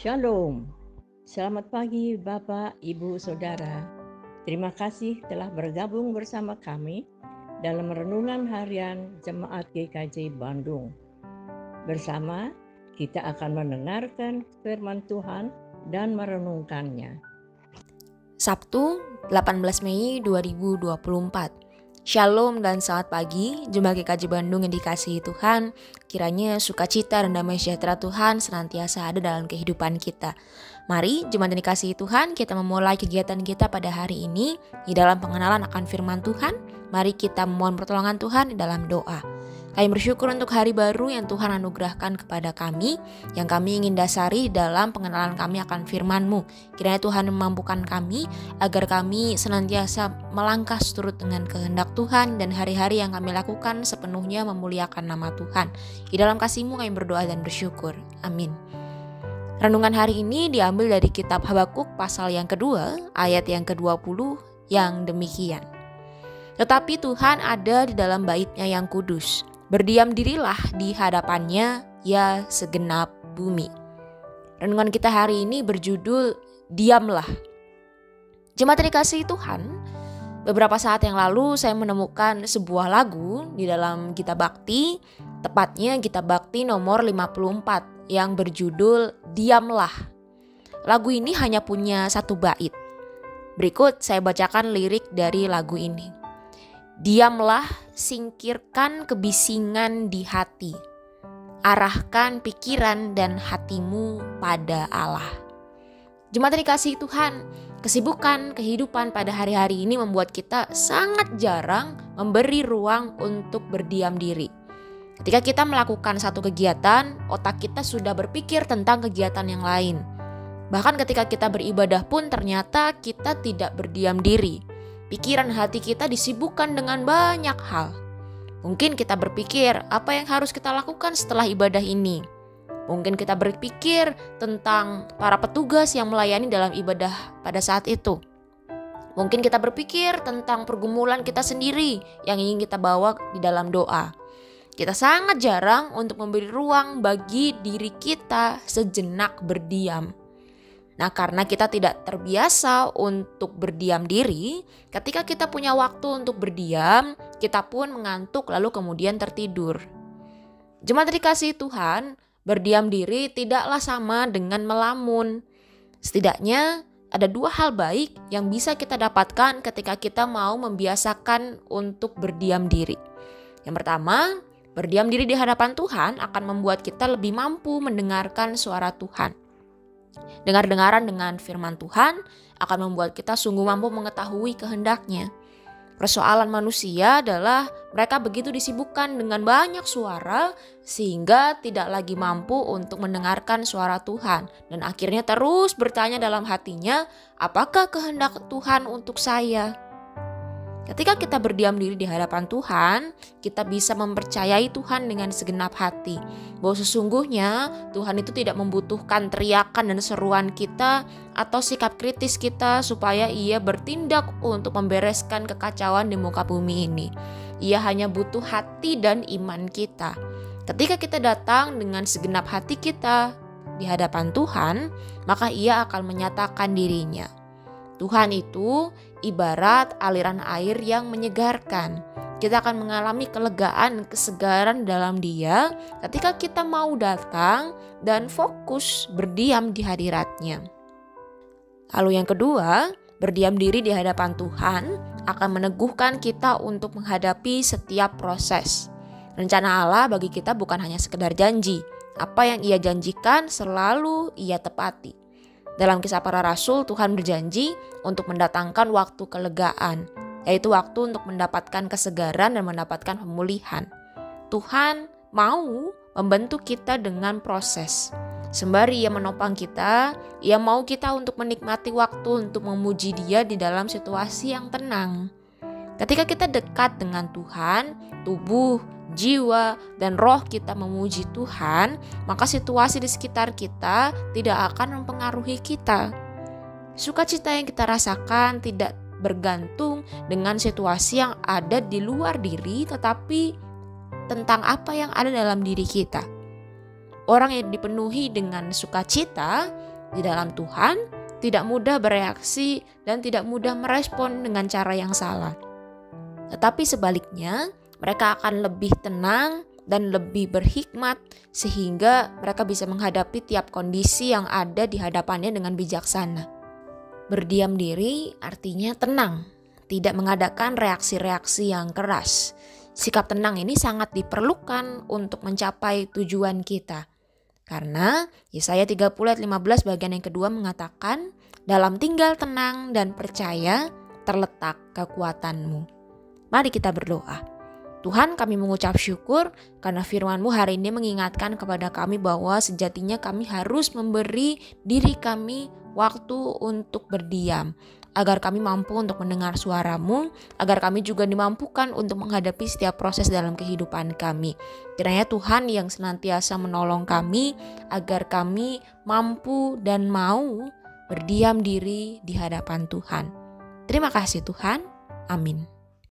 Shalom. Selamat pagi Bapak, Ibu, Saudara. Terima kasih telah bergabung bersama kami dalam renungan harian Jemaat GKJ Bandung. Bersama kita akan mendengarkan firman Tuhan dan merenungkannya. Sabtu 18 Mei 2024. Shalom dan selamat pagi Jemaat GKJ Bandung yang dikasihi Tuhan. Kiranya sukacita dan damai sejahtera Tuhan senantiasa ada dalam kehidupan kita. Mari Jemaat yang dikasihi Tuhan, kita memulai kegiatan kita pada hari ini di dalam pengenalan akan firman Tuhan. Mari kita memohon pertolongan Tuhan di dalam doa. Kami bersyukur untuk hari baru yang Tuhan anugerahkan kepada kami, yang kami ingin dasari dalam pengenalan kami akan firman-Mu. Kiranya Tuhan memampukan kami agar kami senantiasa melangkah seturut dengan kehendak Tuhan dan hari-hari yang kami lakukan sepenuhnya memuliakan nama Tuhan. Di dalam kasih-Mu kami berdoa dan bersyukur. Amin. Renungan hari ini diambil dari kitab Habakuk pasal yang kedua, ayat yang ke-20 yang demikian. Tetapi Tuhan ada di dalam bait-Nya yang kudus. Berdiam dirilah di hadapannya, ya segenap bumi. Renungan kita hari ini berjudul Diamlah. Jemaat dikasihi Tuhan, beberapa saat yang lalu saya menemukan sebuah lagu di dalam Kitab Bakti, tepatnya Kitab Bakti nomor 54 yang berjudul Diamlah. Lagu ini hanya punya satu bait. Berikut saya bacakan lirik dari lagu ini. Diamlah, singkirkan kebisingan di hati. Arahkan pikiran dan hatimu pada Allah. Jemaat dikasihi Tuhan, kesibukan kehidupan pada hari-hari ini membuat kita sangat jarang memberi ruang untuk berdiam diri. Ketika kita melakukan satu kegiatan, otak kita sudah berpikir tentang kegiatan yang lain. Bahkan ketika kita beribadah pun ternyata kita tidak berdiam diri. Pikiran hati kita disibukkan dengan banyak hal. Mungkin kita berpikir apa yang harus kita lakukan setelah ibadah ini. Mungkin kita berpikir tentang para petugas yang melayani dalam ibadah pada saat itu. Mungkin kita berpikir tentang pergumulan kita sendiri yang ingin kita bawa di dalam doa. Kita sangat jarang untuk memberi ruang bagi diri kita sejenak berdiam. Nah, karena kita tidak terbiasa untuk berdiam diri, ketika kita punya waktu untuk berdiam, kita pun mengantuk lalu kemudian tertidur. Jemaat dikasihi Tuhan, berdiam diri tidaklah sama dengan melamun. Setidaknya ada dua hal baik yang bisa kita dapatkan ketika kita mau membiasakan untuk berdiam diri. Yang pertama, berdiam diri di hadapan Tuhan akan membuat kita lebih mampu mendengarkan suara Tuhan. Dengar-dengaran dengan firman Tuhan akan membuat kita sungguh mampu mengetahui kehendak-Nya. Persoalan manusia adalah mereka begitu disibukkan dengan banyak suara sehingga tidak lagi mampu untuk mendengarkan suara Tuhan. Dan akhirnya terus bertanya dalam hatinya, apakah kehendak Tuhan untuk saya? Ketika kita berdiam diri di hadapan Tuhan, kita bisa mempercayai Tuhan dengan segenap hati. Bahwa sesungguhnya Tuhan itu tidak membutuhkan teriakan dan seruan kita atau sikap kritis kita supaya Ia bertindak untuk membereskan kekacauan di muka bumi ini. Ia hanya butuh hati dan iman kita. Ketika kita datang dengan segenap hati kita di hadapan Tuhan, maka Ia akan menyatakan dirinya. Tuhan itu ibarat aliran air yang menyegarkan. Kita akan mengalami kelegaan, kesegaran dalam Dia ketika kita mau datang dan fokus berdiam di hadirat-Nya. Lalu yang kedua, berdiam diri di hadapan Tuhan akan meneguhkan kita untuk menghadapi setiap proses. Rencana Allah bagi kita bukan hanya sekedar janji. Apa yang Ia janjikan selalu Ia tepati. Dalam Kisah Para Rasul, Tuhan berjanji untuk mendatangkan waktu kelegaan, yaitu waktu untuk mendapatkan kesegaran dan mendapatkan pemulihan. Tuhan mau membentuk kita dengan proses. Sembari Ia menopang kita, Ia mau kita untuk menikmati waktu untuk memuji Dia di dalam situasi yang tenang. Ketika kita dekat dengan Tuhan, tubuh, jiwa, dan roh kita memuji Tuhan, maka situasi di sekitar kita tidak akan mempengaruhi kita. Sukacita yang kita rasakan tidak bergantung dengan situasi yang ada di luar diri, tetapi tentang apa yang ada dalam diri kita. Orang yang dipenuhi dengan sukacita di dalam Tuhan, tidak mudah bereaksi dan tidak mudah merespon dengan cara yang salah. Tetapi sebaliknya, mereka akan lebih tenang dan lebih berhikmat sehingga mereka bisa menghadapi tiap kondisi yang ada di hadapannya dengan bijaksana. Berdiam diri artinya tenang, tidak mengadakan reaksi-reaksi yang keras. Sikap tenang ini sangat diperlukan untuk mencapai tujuan kita. Karena Yesaya 30 ayat 15 bagian yang kedua mengatakan, dalam tinggal tenang dan percaya terletak kekuatanmu. Mari kita berdoa. Tuhan, kami mengucap syukur karena firman-Mu hari ini mengingatkan kepada kami bahwa sejatinya kami harus memberi diri kami waktu untuk berdiam, agar kami mampu untuk mendengar suara-Mu, agar kami juga dimampukan untuk menghadapi setiap proses dalam kehidupan kami. Kiranya Tuhan yang senantiasa menolong kami, agar kami mampu dan mau berdiam diri di hadapan Tuhan. Terima kasih Tuhan. Amin.